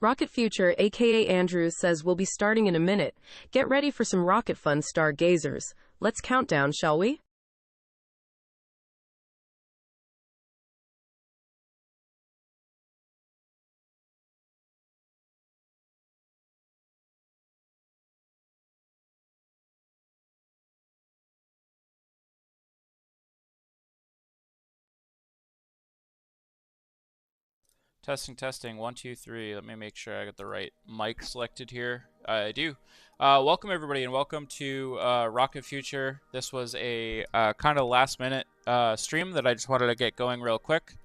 Rocket Future, aka Andrews, says we'll be starting in a minute. Get ready for some rocket fun, stargazers. Let's count down, shall we? Testing, testing. 1, 2, 3. Let me make sure I got the right mic selected here. I do. Welcome, everybody, and welcome to Rocket Future. This was a kind of last-minute stream that I just wanted to get going real quick.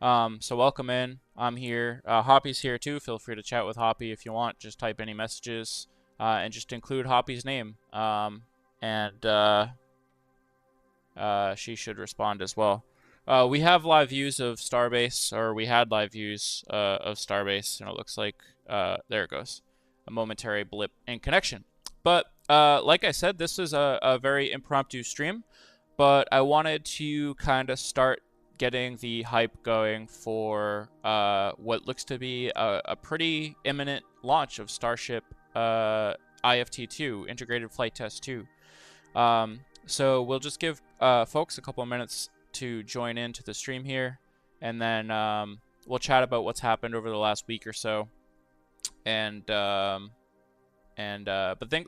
So welcome in. I'm here. Hoppy's here, too. Feel free to chat with Hoppy if you want. Just type any messages and just include Hoppy's name. She should respond as well. We have live views of Starbase, or we had live views of Starbase, and it looks like, there it goes, a momentary blip in connection. But like I said, this is a very impromptu stream, but I wanted to kind of start getting the hype going for what looks to be a pretty imminent launch of Starship IFT-2, Integrated Flight Test 2. So we'll just give folks a couple of minutes to join into the stream here, and then we'll chat about what's happened over the last week or so, but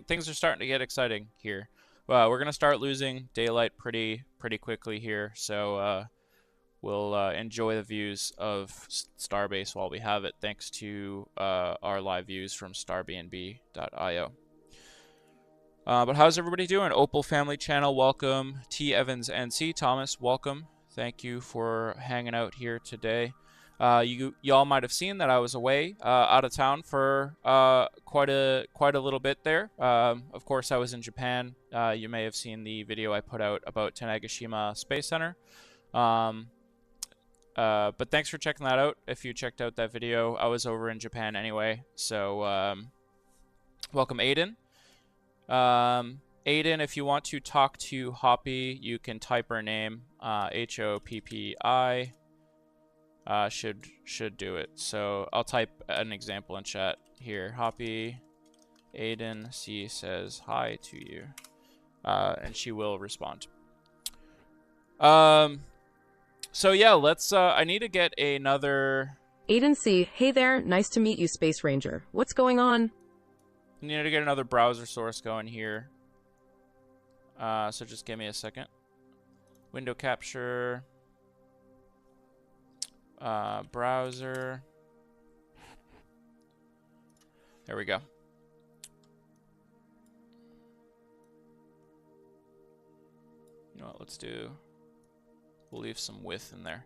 things are starting to get exciting here. We're gonna start losing daylight pretty quickly here, so we'll enjoy the views of Starbase while we have it, thanks to our live views from starbnb.io. But how's everybody doing? Opal Family Channel, welcome. T. Evans NC, Thomas, welcome. Thank you for hanging out here today. Y'all might have seen that I was away out of town for quite a little bit there. Of course, I was in Japan. You may have seen the video I put out about Tanegashima Space Center. But thanks for checking that out. If you checked out that video, I was over in Japan anyway. So welcome, Aiden. Aiden, if you want to talk to Hoppy, you can type her name, Hoppi, should do it. So I'll type an example in chat here. Hoppy, Aiden C says hi to you, and she will respond. So yeah, let's, I need to get another... Aiden C, hey there, nice to meet you, Space Ranger. What's going on? I need to get another browser source going here. So just give me a second. Window capture. Browser. There we go. You know what, let's do... We'll leave some width in there.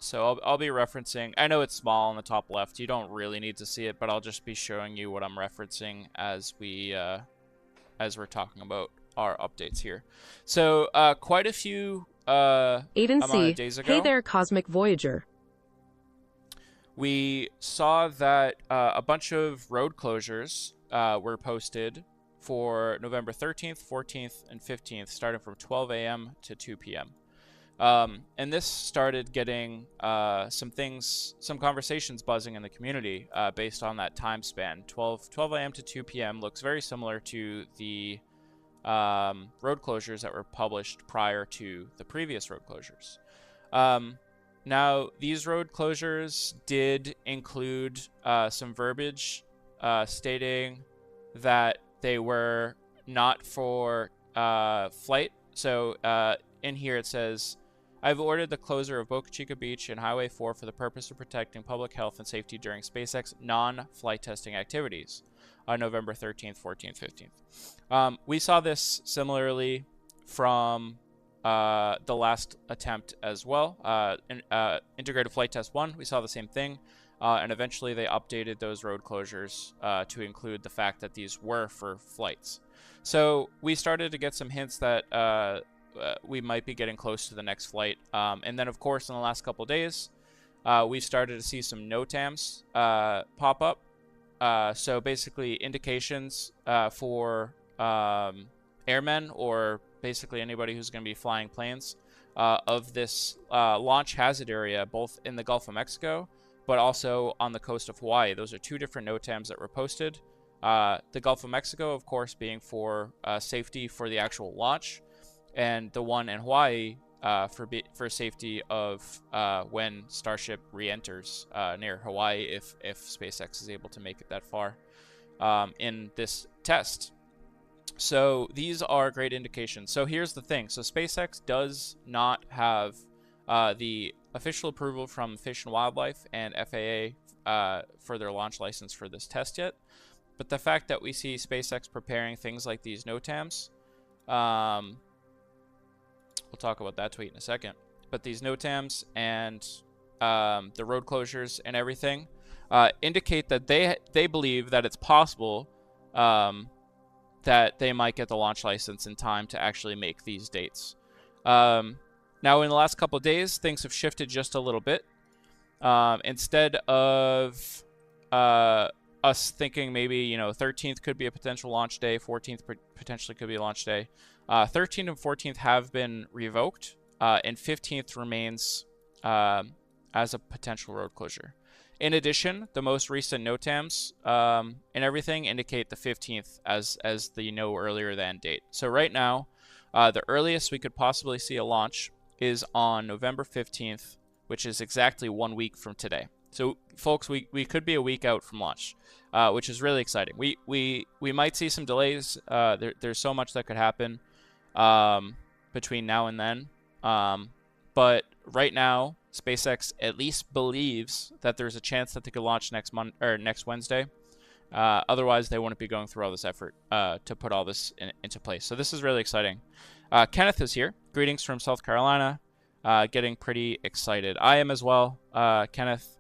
So I'll be referencing, I know it's small on the top left, you don't really need to see it, but I'll just be showing you what I'm referencing as we're talking about our updates here. So quite a few Aiden C, days ago, hey there, Cosmic Voyager. we saw that a bunch of road closures were posted for November 13th, 14th, and 15th, starting from 12 a.m. to 2 p.m. And this started getting some conversations buzzing in the community based on that time span. 12 a.m. to 2 p.m. looks very similar to the road closures that were published prior to the previous road closures. Now, these road closures did include some verbiage stating that they were not for flight. So in here it says, I've ordered the closure of Boca Chica Beach and Highway 4 for the purpose of protecting public health and safety during SpaceX non-flight testing activities on November 13th, 14th, 15th. We saw this similarly from the last attempt as well. Integrated Flight Test 1, we saw the same thing. And eventually they updated those road closures to include the fact that these were for flights. So we started to get some hints that we might be getting close to the next flight. And then, of course, in the last couple days, we started to see some NOTAMs pop up. So basically indications for airmen, or basically anybody who's going to be flying planes, of this launch hazard area, both in the Gulf of Mexico, but also on the coast of Hawaii. Those are two different NOTAMs that were posted. The Gulf of Mexico, of course, being for safety for the actual launch, and the one in Hawaii for safety of when Starship re-enters near Hawaii, if SpaceX is able to make it that far in this test. So these are great indications. So here's the thing. So SpaceX does not have the official approval from Fish and Wildlife and FAA for their launch license for this test yet. But the fact that we see SpaceX preparing things like these NOTAMs, we'll talk about that tweet in a second. But these NOTAMs and the road closures and everything indicate that they believe that it's possible that they might get the launch license in time to actually make these dates. Now, in the last couple of days, things have shifted just a little bit. Instead of us thinking maybe 13th could be a potential launch day, 14th potentially could be a launch day. 13th and 14th have been revoked, and 15th remains as a potential road closure. In addition, the most recent NOTAMs and everything indicate the 15th as the no earlier than date. So right now, the earliest we could possibly see a launch is on November 15th, which is exactly 1 week from today. So, folks, we could be a week out from launch, which is really exciting. We might see some delays. There's so much that could happen between now and then. But right now, SpaceX at least believes that there's a chance that they could launch next Wednesday. Otherwise, they wouldn't be going through all this effort to put all this into place. So this is really exciting. Kenneth is here. Greetings from South Carolina. Getting pretty excited. I am as well. Kenneth,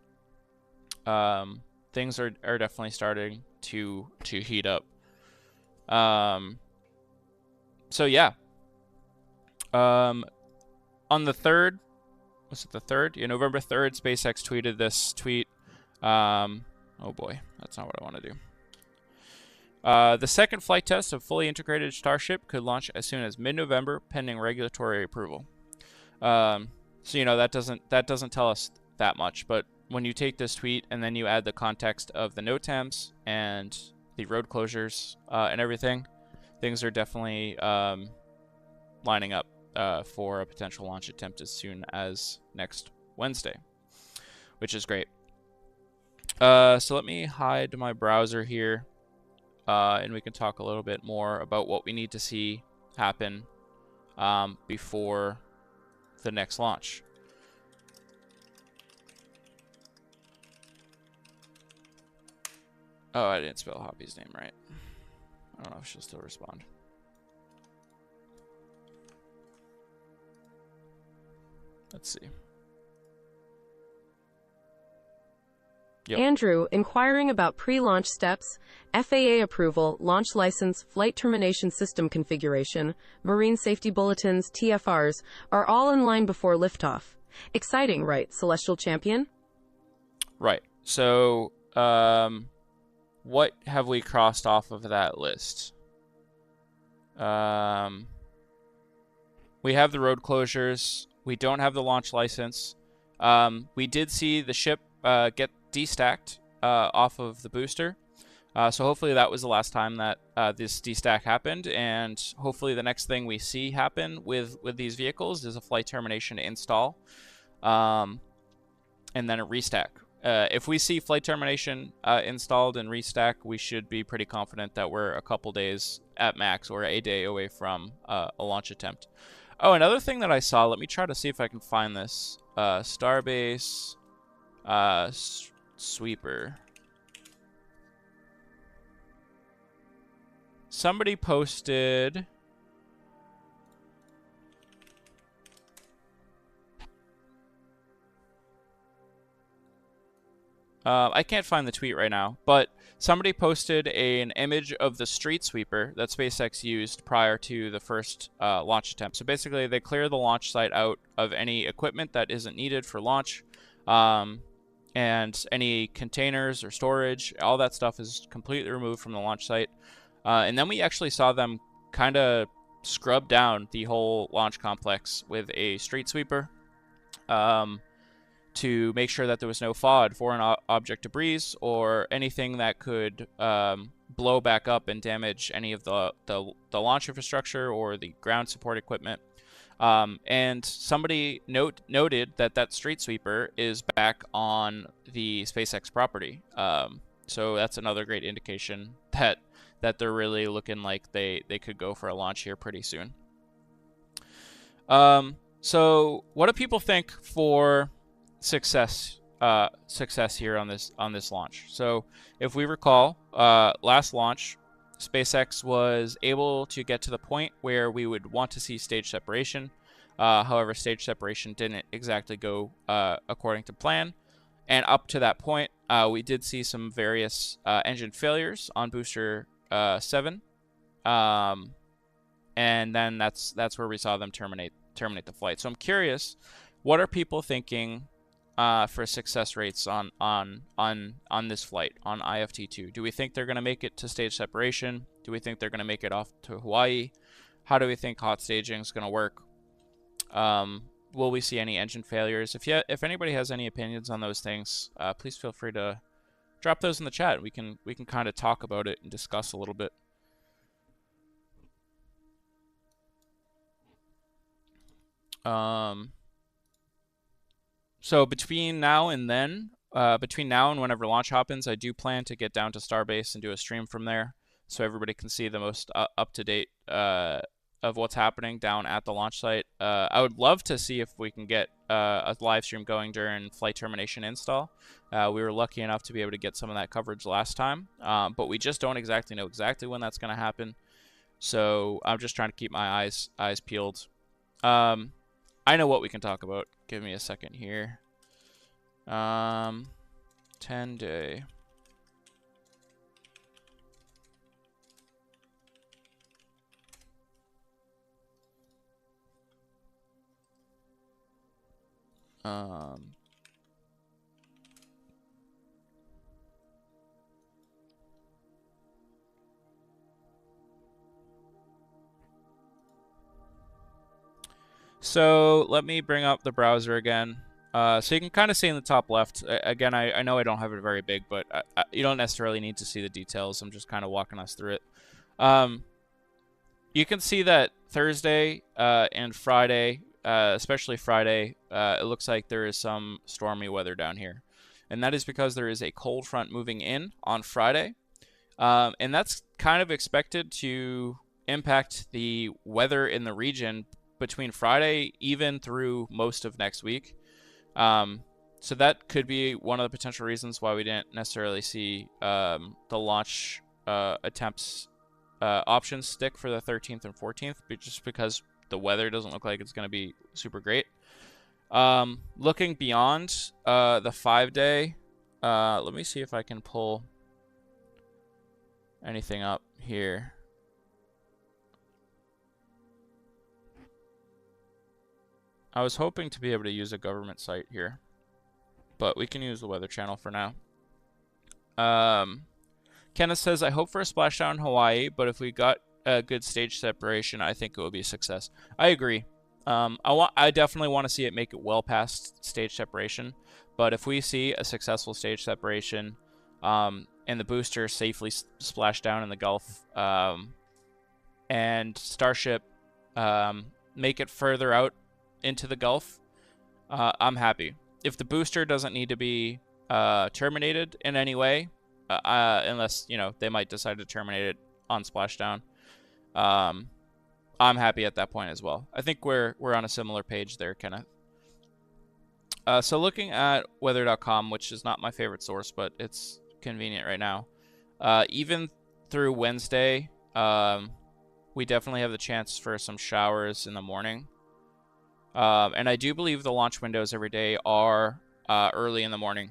things are definitely starting to heat up. So yeah. On the 3rd, was it the 3rd? Yeah, November 3rd, SpaceX tweeted this tweet. Oh boy, that's not what I want to do. The second flight test of fully integrated Starship could launch as soon as mid-November, pending regulatory approval. So that doesn't tell us that much, but when you take this tweet and then you add the context of the NOTAMs and the road closures and everything, things are definitely lining up for a potential launch attempt as soon as next Wednesday, which is great. So let me hide my browser here, and we can talk a little bit more about what we need to see happen before the next launch. Oh, I didn't spell Hoppy's name right. I don't know if she'll still respond. Let's see. Yep. Andrew, inquiring about pre-launch steps, FAA approval, launch license, flight termination system configuration, marine safety bulletins, TFRs, are all in line before liftoff. Exciting, right, Celestial Champion? Right. So, what have we crossed off of that list? We have the road closures. We don't have the launch license. We did see the ship get destacked off of the booster. So hopefully that was the last time that this destack happened, and hopefully the next thing we see happen with these vehicles is a flight termination install, and then a restack. If we see flight termination installed and restack, we should be pretty confident that we're a couple days at max or a day away from a launch attempt. Oh, another thing that I saw, let me try to see if I can find this. Starbase sweeper. Somebody posted... I can't find the tweet right now, but somebody posted an image of the street sweeper that SpaceX used prior to the first launch attempt. So basically, they clear the launch site out of any equipment that isn't needed for launch, and any containers or storage. All that stuff is completely removed from the launch site. And then we actually saw them kind of scrub down the whole launch complex with a street sweeper to make sure that there was no FOD, foreign object debris, or anything that could blow back up and damage any of the launch infrastructure or the ground support equipment. And somebody noted that street sweeper is back on the SpaceX property. So that's another great indication that they're really looking like they could go for a launch here pretty soon. So what do people think for success here on this launch? So if we recall, last launch, SpaceX was able to get to the point where we would want to see stage separation. However, stage separation didn't exactly go according to plan. And up to that point, we did see some various engine failures on booster 7. And then that's where we saw them terminate the flight. So I'm curious, what are people thinking for success rates on this flight, on IFT-2? Do we think they're going to make it to stage separation? Do we think they're going to make it off to Hawaii? How do we think hot staging is going to work? Will we see any engine failures? If anybody has any opinions on those things, please feel free to drop those in the chat. We can kind of talk about it and discuss a little bit. So between now and whenever launch happens, I do plan to get down to Starbase and do a stream from there, so everybody can see the most up-to-date of what's happening down at the launch site. I would love to see if we can get a live stream going during flight termination install. We were lucky enough to be able to get some of that coverage last time, but we just don't exactly know when that's going to happen. So I'm just trying to keep my eyes peeled. I know what we can talk about. Give me a second here. 10-day. So let me bring up the browser again. So you can kind of see in the top left. Again, I know I don't have it very big, but you don't necessarily need to see the details. I'm just kind of walking us through it. You can see that Thursday and Friday, especially Friday, it looks like there is some stormy weather down here. And that is because there is a cold front moving in on Friday. And that's kind of expected to impact the weather in the region between Friday even through most of next week. So that could be one of the potential reasons why we didn't necessarily see the launch attempts options stick for the 13th and 14th, but just because the weather doesn't look like it's going to be super great. Looking beyond the 5-day, let me see if I can pull anything up here. I was hoping to be able to use a government site here, but we can use the Weather Channel for now. Kenneth says, I hope for a splashdown in Hawaii, but if we got a good stage separation, I think it would be a success. I agree. I definitely want to see it make it well past stage separation, but if we see a successful stage separation and the booster safely splash down in the Gulf and Starship make it further out into the Gulf, I'm happy. If the booster doesn't need to be terminated in any way, unless they might decide to terminate it on splashdown, I'm happy at that point as well. I think we're on a similar page there, Kenneth. So looking at weather.com, which is not my favorite source, but it's convenient right now. Even through Wednesday, we definitely have the chance for some showers in the morning. And I do believe the launch windows every day are early in the morning.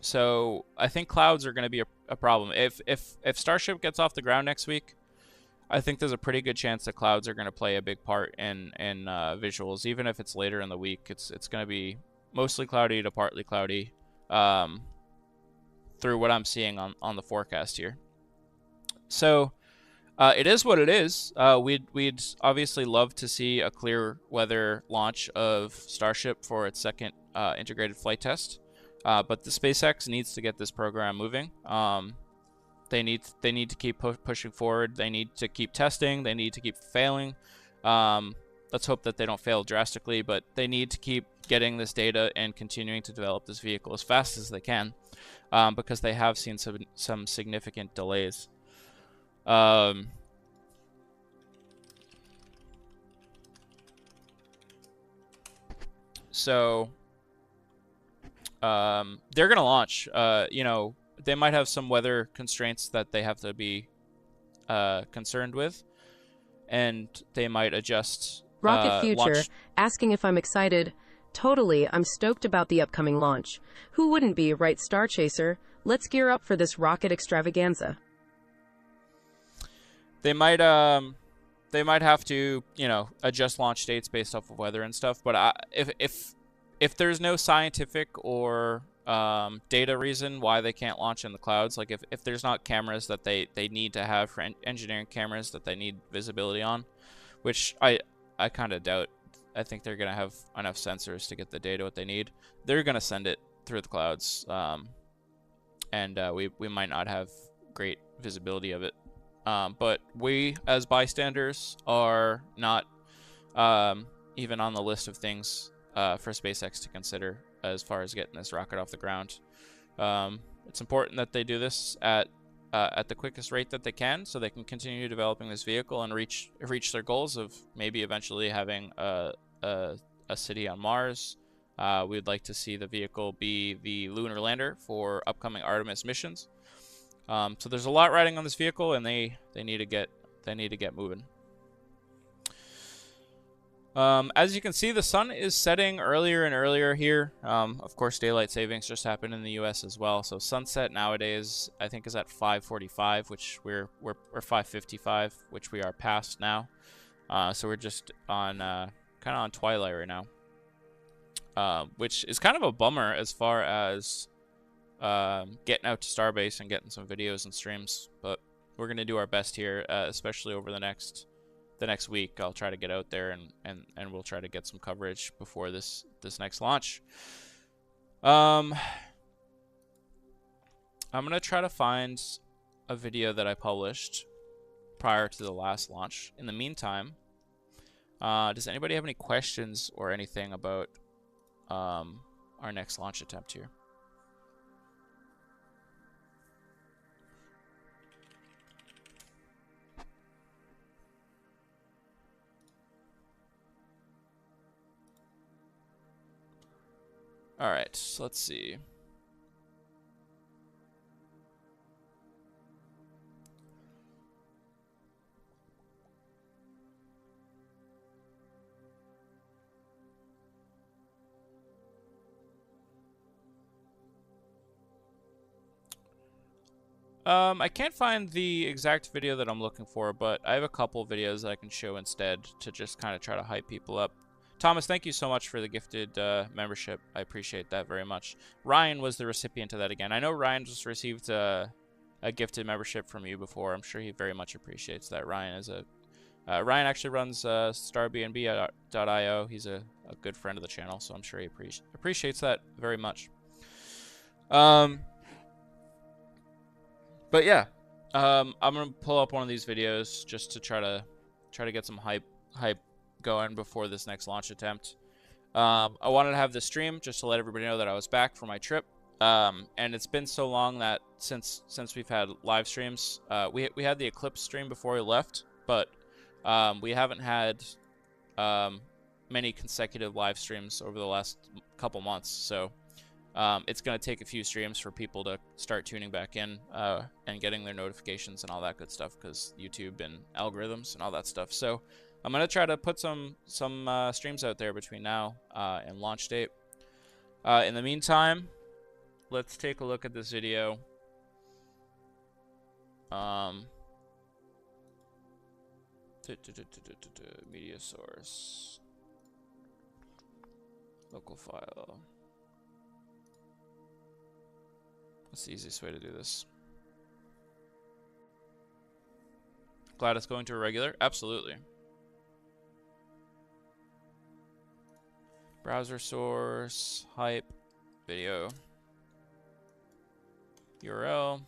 So I think clouds are going to be a problem. If Starship gets off the ground next week, I think there's a pretty good chance that clouds are going to play a big part in visuals. Even if it's later in the week, it's going to be mostly cloudy to partly cloudy through what I'm seeing on the forecast here. So It is what it is. We'd obviously love to see a clear weather launch of Starship for its second integrated flight test, but the SpaceX needs to get this program moving. They need to keep pushing forward. They need to keep testing. They need to keep failing. Let's hope that they don't fail drastically, but they need to keep getting this data and continuing to develop this vehicle as fast as they can, because they have seen some significant delays. So they're gonna launch. You know, they might have some weather constraints that they have to be concerned with, and they might adjust Rocket Future, launch. asking if I'm excited. Totally, I'm stoked about the upcoming launch. Who wouldn't be, right, Star Chaser? Let's gear up for this rocket extravaganza. They might have to, you know, adjust launch dates based off of weather and stuff. But if there's no scientific or data reason why they can't launch in the clouds, like if there's not cameras that they need to have for engineering cameras that they need visibility on, which I kind of doubt. I think they're gonna have enough sensors to get the data what they need. They're gonna send it through the clouds, and we might not have great visibility of it. But we, as bystanders, are not even on the list of things for SpaceX to consider as far as getting this rocket off the ground. It's important that they do this at the quickest rate that they can, so they can continue developing this vehicle and reach their goals of maybe eventually having a city on Mars. We'd like to see the vehicle be the lunar lander for upcoming Artemis missions. So there's a lot riding on this vehicle, and they need to get moving. As you can see, the sun is setting earlier and earlier here. Of course, daylight savings just happened in the U.S. as well. So sunset nowadays, I think, is at 5:45, which we're 5:55, which we are past now. So we're just on kind of on twilight right now, which is kind of a bummer as far as getting out to Starbase and getting some videos and streams. But we're gonna do our best here, especially over the next week. I'll try to get out there and we'll try to get some coverage before this next launch. I'm gonna try to find a video that I published prior to the last launch. In the meantime, does anybody have any questions or anything about our next launch attempt here? All right, so let's see. I can't find the exact video that I'm looking for, but I have a couple videos that I can show instead to just kind of try to hype people up. Thomas, thank you so much for the gifted membership. I appreciate that very much. Ryan was the recipient of that again. I know Ryan just received a gifted membership from you before. I'm sure he very much appreciates that. Ryan is Ryan actually runs starbnb.io. He's a good friend of the channel, so I'm sure he appreciates that very much. But yeah, I'm gonna pull up one of these videos just to try to get some hype going before this next launch attempt. I wanted to have this stream just to let everybody know that I was back from my trip. And it's been so long that since we've had live streams, we had the Eclipse stream before we left, but we haven't had many consecutive live streams over the last couple months. So it's going to take a few streams for people to start tuning back in and getting their notifications and all that good stuff, because YouTube and algorithms and all that stuff. So I'm going to try to put some streams out there between now and launch date. In the meantime, let's take a look at this video. Media source. Local file. What's the easiest way to do this? Glad it's going to a regular. Absolutely. Browser source, hype, video, URL,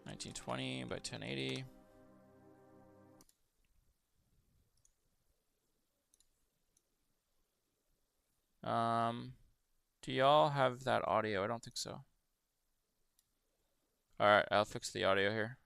1920 by 1080. Do y'all have that audio? I don't think so. Alright, I'll fix the audio here.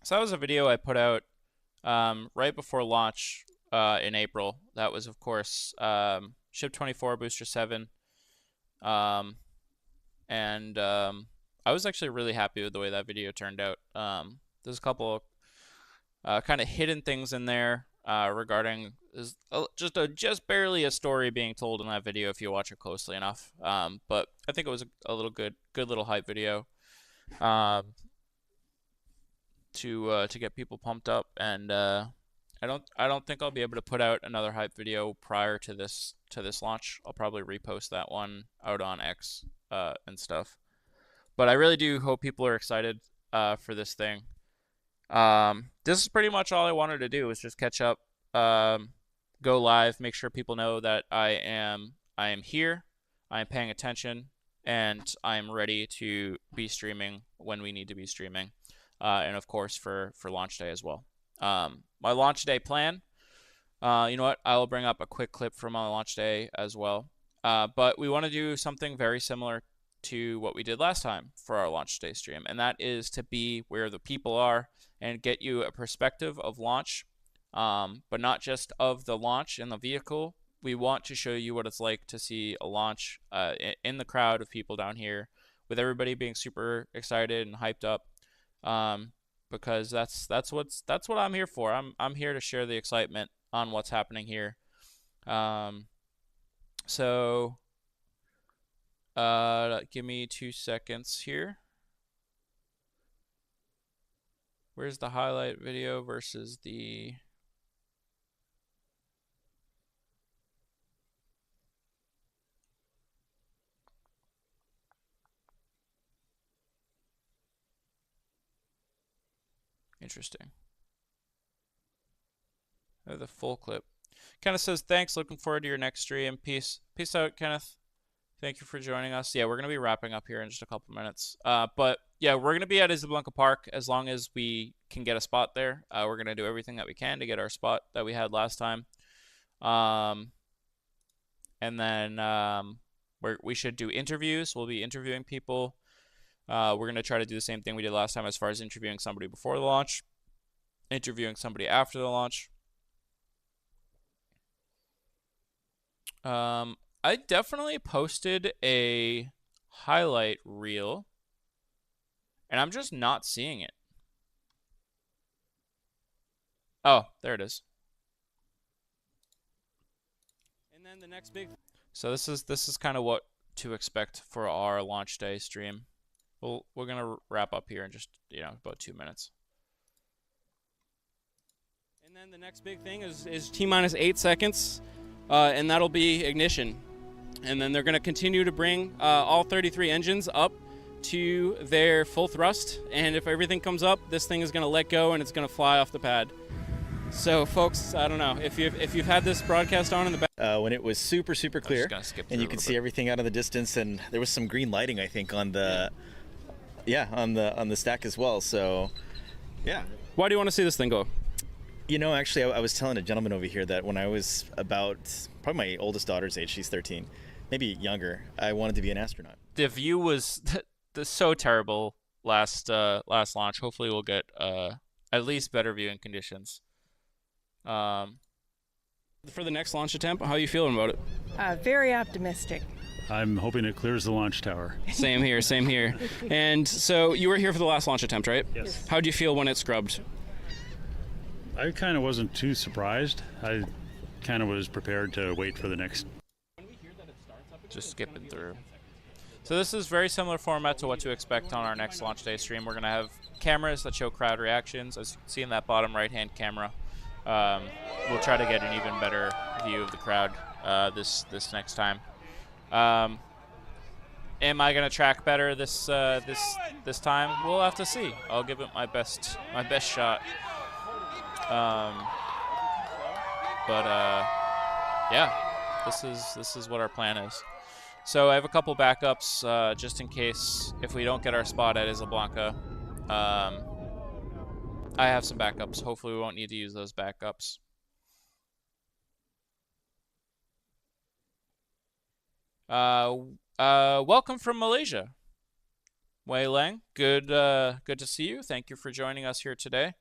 So that was a video I put out right before launch in April. That was, of course, Ship 24, Booster 7. I was actually really happy with the way that video turned out. There's a couple kind of hidden things in there regarding just barely a story being told in that video if you watch it closely enough. But I think it was a little good little hype video. To get people pumped up, and I don't think I'll be able to put out another hype video prior to this launch. I'll probably repost that one out on X and stuff. But I really do hope people are excited for this thing. This is pretty much all I wanted to do, was just catch up, go live, make sure people know that I am here, I am paying attention, and I am ready to be streaming when we need to be streaming. And of course for launch day as well. My launch day plan, you know what, I will bring up a quick clip from my launch day as well. But we want to do something very similar to what we did last time for our launch day stream, and that is to be where the people are and get you a perspective of launch, but not just of the launch in the vehicle. We want to show you what it's like to see a launch in the crowd of people down here, with everybody being super excited and hyped up. Because that's what I'm here for. I'm here to share the excitement on what's happening here. So give me 2 seconds here. Where's the highlight video versus the interesting. The full clip. Kenneth says, thanks, looking forward to your next stream. Peace out, Kenneth. Thank you for joining us. Yeah, we're going to be wrapping up here in just a couple minutes. But yeah, we're going to be at Isablanca Park as long as we can get a spot there. We're going to do everything that we can to get our spot that we had last time. And then we should do interviews. We'll be interviewing people. We're going to try to do the same thing we did last time as far as interviewing somebody before the launch, interviewing somebody after the launch. I definitely posted a highlight reel, and I'm just not seeing it. Oh, there it is. then the next big. So this is kind of what to expect for our launch day stream. We're gonna wrap up here in just about 2 minutes. And then the next big thing is T-minus 8 seconds, and that'll be ignition. And then they're gonna continue to bring all 33 engines up to their full thrust, and if everything comes up, this thing is gonna let go and it's gonna fly off the pad. So, folks, I don't know if you've had this broadcast on in the back. When it was super clear, and you could see everything out in the distance, and there was some green lighting, I think, on the on the stack as well. So, yeah. Why do you want to see this thing go? Actually, I was telling a gentleman over here that when I was about probably my oldest daughter's age, she's 13, maybe younger, I wanted to be an astronaut. The view was so terrible last launch. Hopefully, we'll get at least better viewing conditions. For the next launch attempt, how are you feeling about it? Very optimistic. I'm hoping it clears the launch tower. Same here. And so you were here for the last launch attempt, right? Yes. How'd you feel when it scrubbed? I kind of wasn't too surprised. I kind of was prepared to wait for the next. Just skipping through. So this is very similar format to what to expect on our next launch day stream. We're going to have cameras that show crowd reactions, as you can see in that bottom right-hand camera. We'll try to get an even better view of the crowd this next time. Am I going to track better this time? We'll have to see. I'll give it my best shot. Yeah, this is what our plan is. So I have a couple backups just in case if we don't get our spot at Isla Blanca. I have some backups. Hopefully we won't need to use those backups. Welcome from Malaysia. Wei Lang, good to see you. Thank you for joining us here today.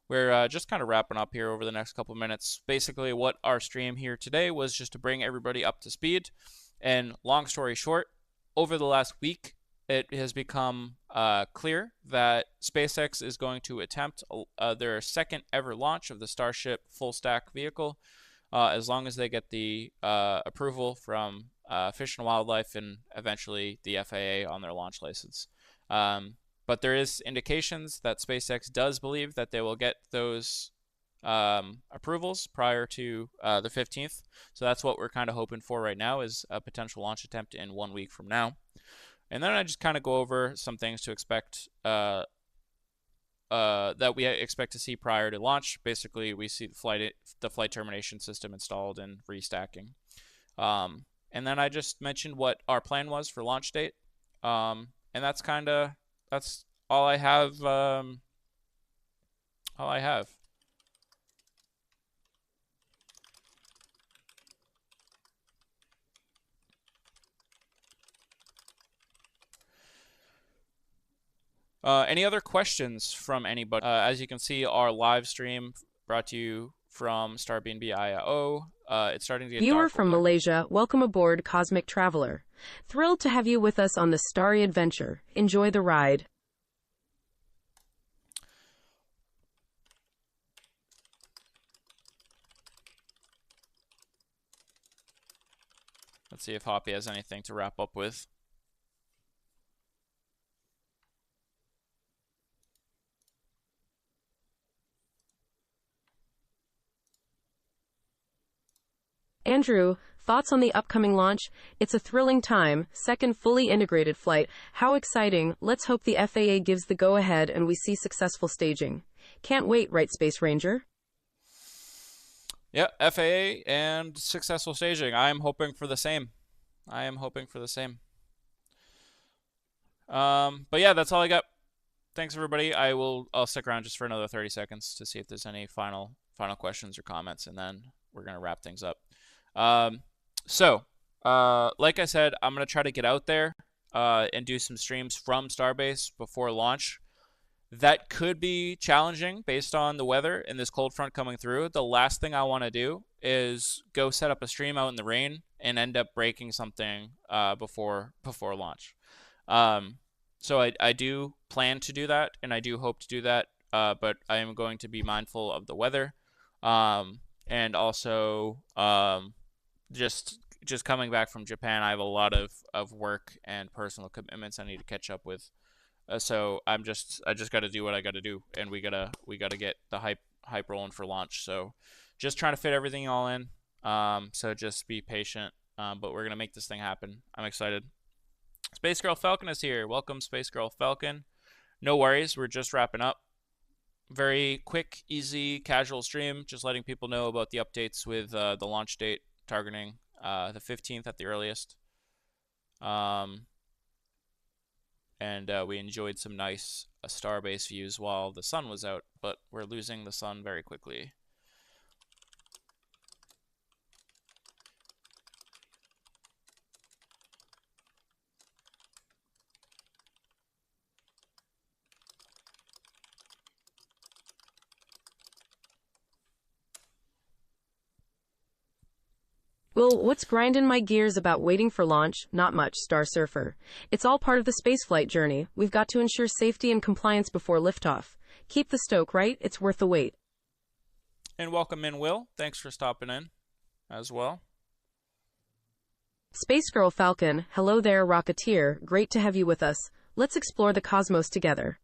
We're just kind of wrapping up here over the next couple minutes. Basically what our stream here today was just to bring everybody up to speed. And long story short, over the last week, it has become clear that SpaceX is going to attempt their second ever launch of the Starship full stack vehicle, as long as they get the approval from Fish and Wildlife and eventually the FAA on their launch license. But there is indications that SpaceX does believe that they will get those approvals prior to the 15th. So that's what we're kind of hoping for right now, is a potential launch attempt in 1 week from now. And then I just kind of go over some things to expect that we expect to see prior to launch. Basically, we see the flight termination system installed and restacking. And then I just mentioned what our plan was for launch date. And that's all I have. All I have. Any other questions from anybody? As you can see, our live stream brought to you from Starbase IO. It's starting to get Viewer dark from over there. Malaysia, welcome aboard Cosmic Traveler. Thrilled to have you with us on this starry adventure. Enjoy the ride. Let's see if Hoppy has anything to wrap up with. Andrew, thoughts on the upcoming launch? It's a thrilling time, second fully integrated flight. How exciting. Let's hope the FAA gives the go-ahead and we see successful staging. Can't wait, right, Space Ranger? Yeah, FAA and successful staging. I am hoping for the same. But yeah, that's all I got. Thanks, everybody. I'll stick around just for another 30 seconds to see if there's any final questions or comments, and then we're going to wrap things up. Like I said, I'm going to try to get out there and do some streams from Starbase before launch. That could be challenging based on the weather and this cold front coming through. The last thing I want to do is go set up a stream out in the rain and end up breaking something before launch. So I do plan to do that, and I do hope to do that, but I am going to be mindful of the weather, and also just coming back from Japan, I have a lot of work and personal commitments I need to catch up with. So I just got to do what I got to do, and we gotta get the hype rolling for launch. So just trying to fit everything all in. So just be patient. But we're gonna make this thing happen. I'm excited. Space Girl Falcon is here. Welcome, Space Girl Falcon. No worries, we're just wrapping up. Very quick, easy, casual stream. Just letting people know about the updates with the launch date, targeting the 15th at the earliest. And we enjoyed some nice Starbase views while the sun was out, but we're losing the sun very quickly. Well, what's grinding my gears about waiting for launch? Not much, Star Surfer. It's all part of the spaceflight journey. We've got to ensure safety and compliance before liftoff. Keep the stoke, right? It's worth the wait. And welcome in, Will. Thanks for stopping in as well. Space Girl Falcon, hello there, Rocketeer. Great to have you with us. Let's explore the cosmos together.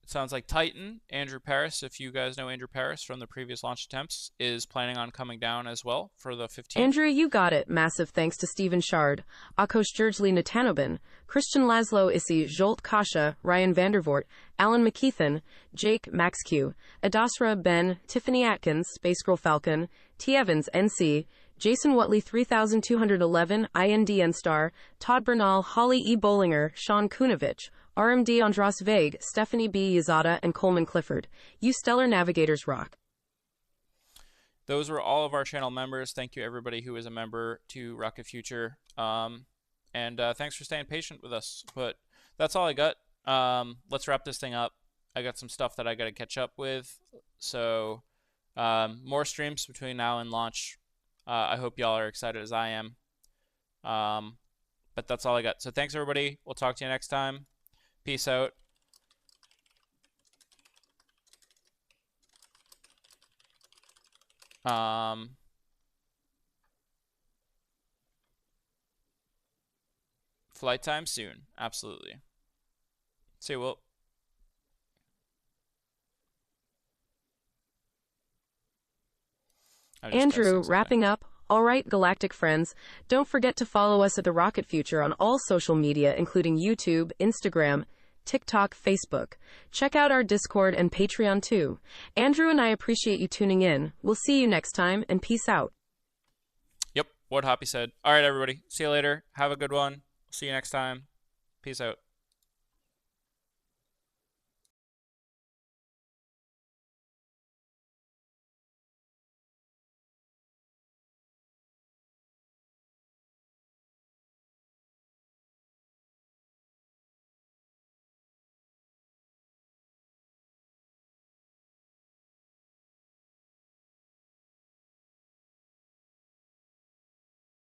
It sounds like Titan, Andrew Paris, if you guys know Andrew Paris from the previous launch attempts, is planning on coming down as well for the 15th. Andrew, you got it. Massive thanks to Stephen Shard, Akos Jurgely Natanobin, Christian Laszlo Issy, Jolt Kasha, Ryan Vandervoort, Alan McKeithen, Jake Max Q, Adasra Ben, Tiffany Atkins, Space Girl Falcon, T. Evans, NC, Jason Watley 3211, INDN Star, Todd Bernal, Holly E. Bollinger, Sean Kunovich, RMD Andras Vague, Stephanie B. Yazada, and Coleman Clifford. You stellar navigators rock. Those were all of our channel members. Thank you everybody who is a member to Rocket Future. And thanks for staying patient with us. But that's all I got. Let's wrap this thing up. I got some stuff that I got to catch up with. So more streams between now and launch. I hope y'all are excited as I am. But that's all I got. So thanks everybody. We'll talk to you next time. Peace out. Flight time soon. Absolutely. See you, Will. Andrew, wrapping up. All right, galactic friends, don't forget to follow us at The Rocket Future on all social media, including YouTube, Instagram, TikTok, Facebook. Check out our Discord and Patreon too. Andrew and I appreciate you tuning in. We'll see you next time, and peace out. Yep, what Hoppy said. All right, everybody. See you later. Have a good one. See you next time. Peace out.